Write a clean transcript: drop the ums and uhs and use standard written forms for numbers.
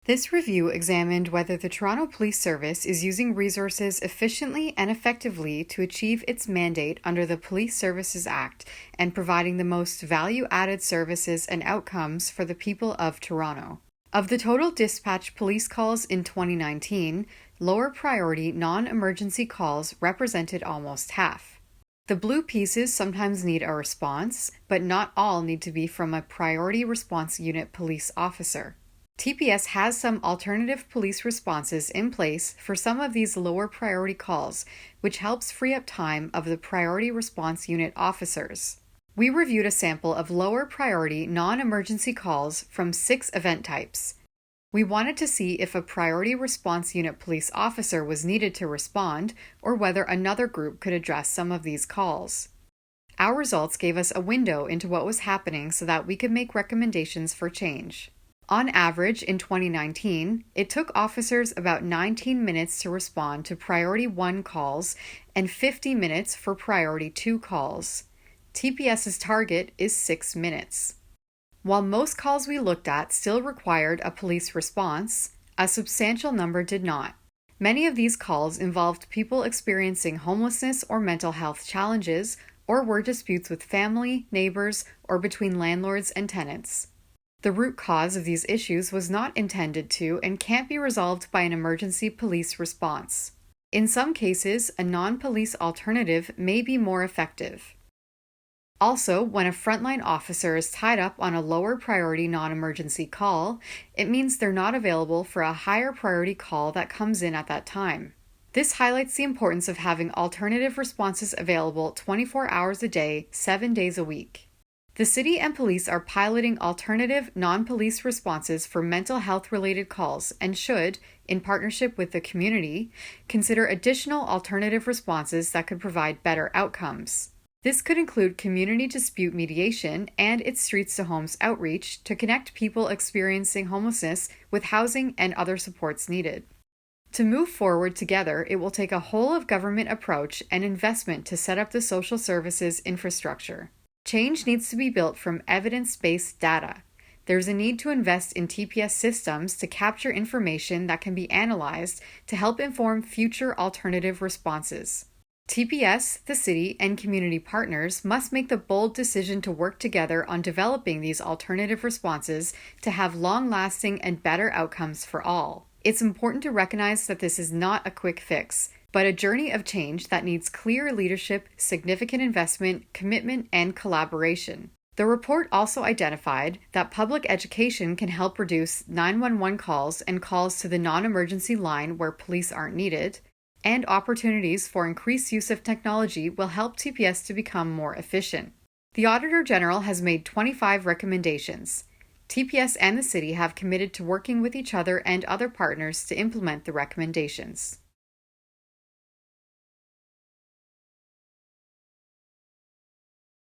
This review examined whether the Toronto Police Service is using resources efficiently and effectively to achieve its mandate under the Police Services Act and providing the most value-added services and outcomes for the people of Toronto. Of the total dispatched police calls in 2019, lower priority non-emergency calls represented almost half. The blue pieces sometimes need a response, but not all need to be from a priority response unit police officer. TPS has some alternative police responses in place for some of these lower priority calls, which helps free up time of the priority response unit officers. We reviewed a sample of lower priority non-emergency calls from 6 event types. We wanted to see if a priority response unit police officer was needed to respond or whether another group could address some of these calls. Our results gave us a window into what was happening so that we could make recommendations for change. On average, in 2019, it took officers about 19 minutes to respond to Priority 1 calls and 50 minutes for Priority 2 calls. TPS's target is 6 minutes. While most calls we looked at still required a police response, a substantial number did not. Many of these calls involved people experiencing homelessness or mental health challenges, or were disputes with family, neighbors, or between landlords and tenants. The root cause of these issues was not intended to and can't be resolved by an emergency police response. In some cases, a non-police alternative may be more effective. Also, when a frontline officer is tied up on a lower priority non-emergency call, it means they're not available for a higher priority call that comes in at that time. This highlights the importance of having alternative responses available 24 hours a day, 7 days a week. The city and police are piloting alternative non-police responses for mental health-related calls and should, in partnership with the community, consider additional alternative responses that could provide better outcomes. This could include community dispute mediation and its Streets to Homes outreach to connect people experiencing homelessness with housing and other supports needed. To move forward together, it will take a whole-of-government approach and investment to set up the social services infrastructure. Change needs to be built from evidence-based data. There's a need to invest in TPS systems to capture information that can be analyzed to help inform future alternative responses. TPS, the city, and community partners must make the bold decision to work together on developing these alternative responses to have long-lasting and better outcomes for all. It's important to recognize that this is not a quick fix, but a journey of change that needs clear leadership, significant investment, commitment, and collaboration. The report also identified that public education can help reduce 911 calls and calls to the non-emergency line where police aren't needed, and opportunities for increased use of technology will help TPS to become more efficient. The Auditor General has made 25 recommendations. TPS and the city have committed to working with each other and other partners to implement the recommendations.